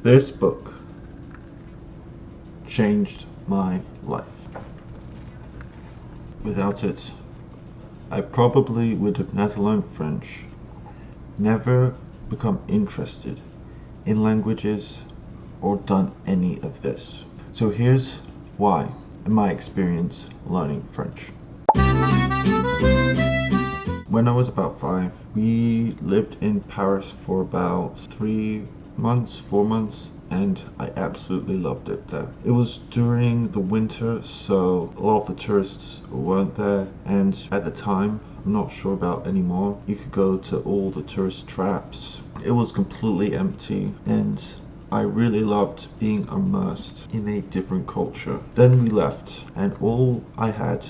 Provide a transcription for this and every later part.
This book changed my life. Without it, I probably would have never learned French, never become interested in languages, or done any of this. So here's why, in my experience learning French. When I was about 5, we lived in Paris for about 4 months, and I absolutely loved it there. It was during the winter, so a lot of the tourists weren't there, and at the time, I'm not sure about anymore, you could go to all the tourist traps. It was completely empty, and I really loved being immersed in a different culture. Then we left, and all I had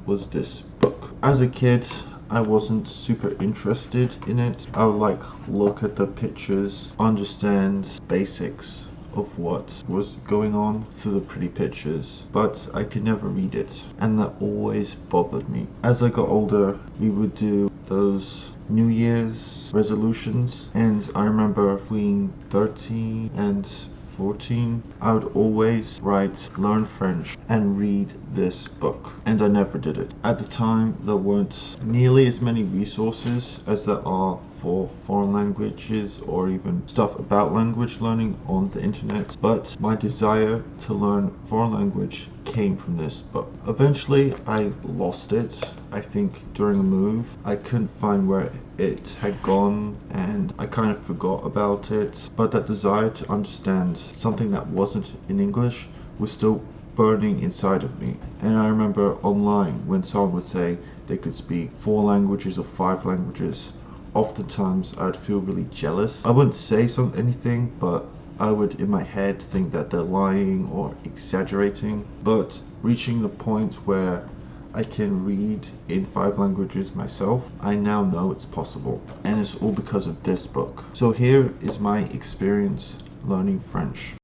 was this book. As a kid, I wasn't super interested in it. I would look at the pictures, understand basics of what was going on through the pretty pictures, but I could never read it, and that always bothered me. As I got older, we would do those New Year's resolutions, and I remember between 13 and 14, I would always write learn French and read this book, and I never did it. At the time, there weren't nearly as many resources as there are for foreign languages or even stuff about language learning on the internet, but my desire to learn foreign language came from this book. Eventually, I lost it. I think during a move, I couldn't find where it had gone, and I kind of forgot about it, but that desire to understand something that wasn't in English was still burning inside of me. And I remember online when someone would say they could speak 4 languages or 5 languages, oftentimes I'd feel really jealous. I wouldn't say anything, but I would in my head think that they're lying or exaggerating. But reaching the point where I can read in 5 languages myself, I now know it's possible, and it's all because of this book. So here is my experience learning French.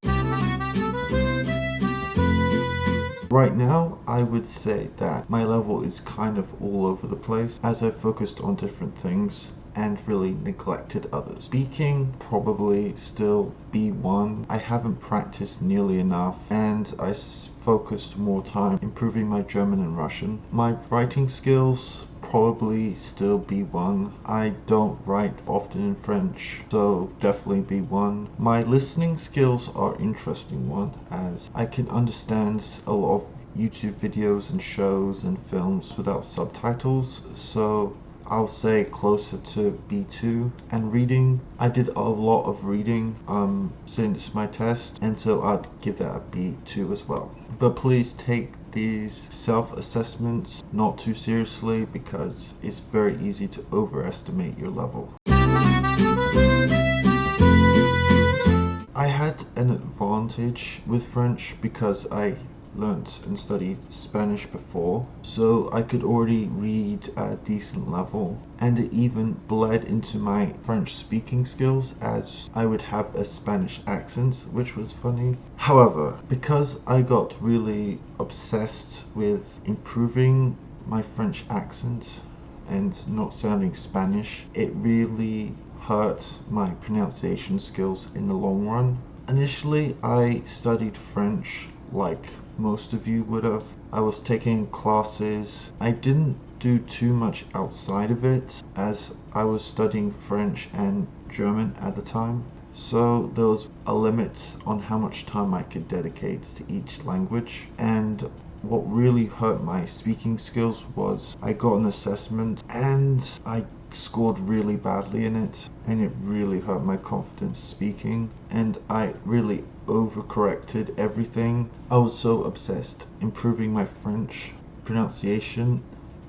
Right now, I would say that my level is kind of all over the place as I focused on different things and really neglected others. Speaking, probably still B1. I haven't practiced nearly enough, and I focused more time improving my German and Russian. My writing skills, probably still B1. I don't write often in French, so definitely B1. My listening skills are interesting one, as I can understand a lot of YouTube videos and shows and films without subtitles, so I'll say closer to B2. And reading, I did a lot of reading since my test, and so I'd give that a B2 as well. But please take these self-assessments not too seriously, because it's very easy to overestimate your level. I had an advantage with French because I learnt and studied Spanish before, so I could already read at a decent level, and it even bled into my French speaking skills as I would have a Spanish accent, which was funny. However, because I got really obsessed with improving my French accent and not sounding Spanish, it really hurt my pronunciation skills in the long run. Initially, I studied French like most of you would have. I was taking classes. I didn't do too much outside of it, as I was studying French and German at the time. So there was a limit on how much time I could dedicate to each language. And what really hurt my speaking skills was I got an assessment and I scored really badly in it, and it really hurt my confidence speaking, and I really overcorrected everything. I was so obsessed improving my French pronunciation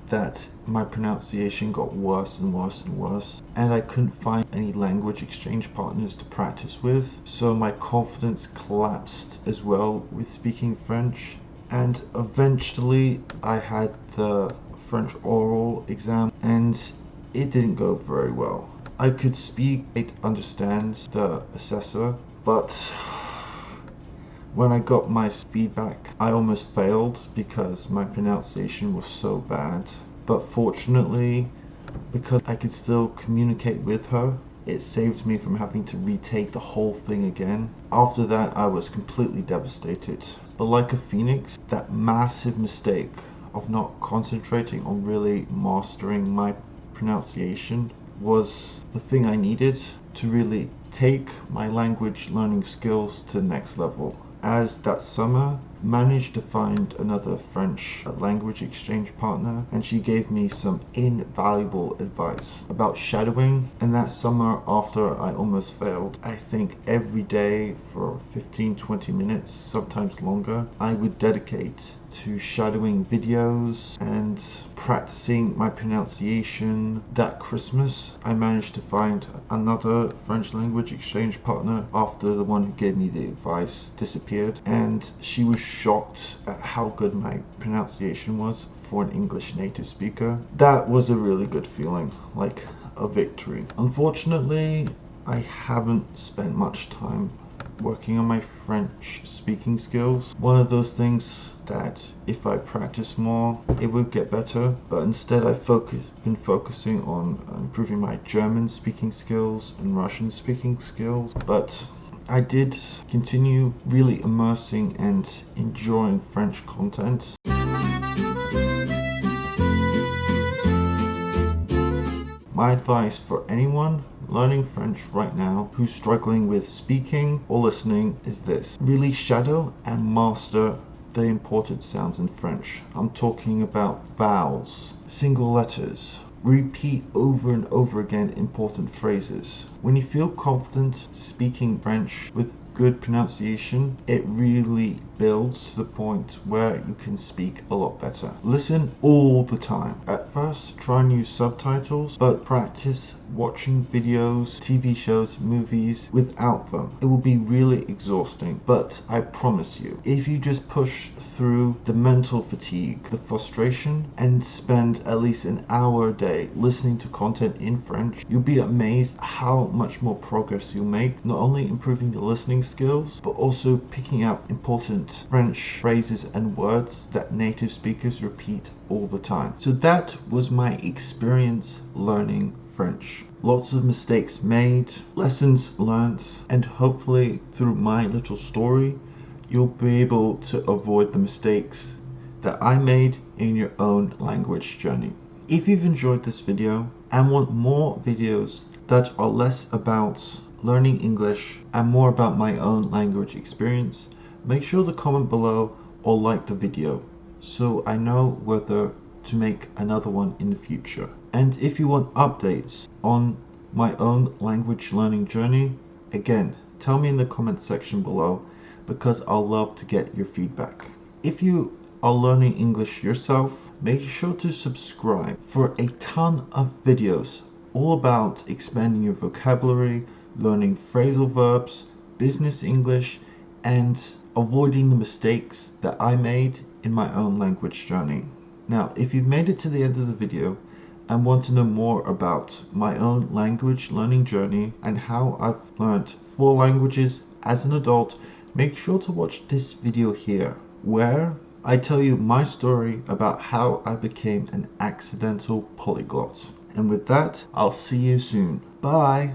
that my pronunciation got worse and worse and worse, and I couldn't find any language exchange partners to practice with, so my confidence collapsed as well with speaking French. And eventually I had the French oral exam, and it didn't go very well. I could speak, I understand the assessor, but when I got my feedback, I almost failed because my pronunciation was so bad. But fortunately, because I could still communicate with her, It saved me from having to retake the whole thing again. After that, I was completely devastated. But like a phoenix, that massive mistake of not concentrating on really mastering my pronunciation was the thing I needed to really take my language learning skills to the next level. As that summer, managed to find another French language exchange partner, and she gave me some invaluable advice about shadowing. And that summer, after I almost failed, I think every day for 15-20 minutes, sometimes longer, I would dedicate to shadowing videos and practicing my pronunciation. That Christmas, I managed to find another French language exchange partner after the one who gave me the advice disappeared, and she was shocked at how good my pronunciation was for an English native speaker. That was a really good feeling, like a victory. Unfortunately, I haven't spent much time working on my French speaking skills. One of those things that if I practice more, it would get better. But instead, I've been focusing on improving my German speaking skills and Russian speaking skills. But I did continue really immersing and enjoying French content. My advice for anyone learning French right now who's struggling with speaking or listening is this: really shadow and master the important sounds in French. I'm talking about vowels, single letters. Repeat over and over again important phrases. When you feel confident speaking French with good pronunciation, it really builds to the point where you can speak a lot better. Listen all the time. At first, try and use subtitles, but practice watching videos, TV shows, movies without them. It will be really exhausting, but I promise you, if you just push through the mental fatigue, the frustration, and spend at least an hour a day listening to content in French, you'll be amazed how much more progress you'll make, not only improving the listening skills, but also picking up important French phrases and words that native speakers repeat all the time. So that was my experience learning French. Lots of mistakes made, lessons learned, and hopefully through my little story, you'll be able to avoid the mistakes that I made in your own language journey. If you've enjoyed this video and want more videos that are less about learning English and more about my own language experience, make sure to comment below or like the video so I know whether to make another one in the future. And if you want updates on my own language learning journey, again, tell me in the comment section below, because I'll love to get your feedback. If you are learning English yourself, make sure to subscribe for a ton of videos all about expanding your vocabulary, learning phrasal verbs, business English, and avoiding the mistakes that I made in my own language journey. Now, if you've made it to the end of the video and want to know more about my own language learning journey and how I've learned 4 languages as an adult, make sure to watch this video here, where I tell you my story about how I became an accidental polyglot. And with that, I'll see you soon. Bye!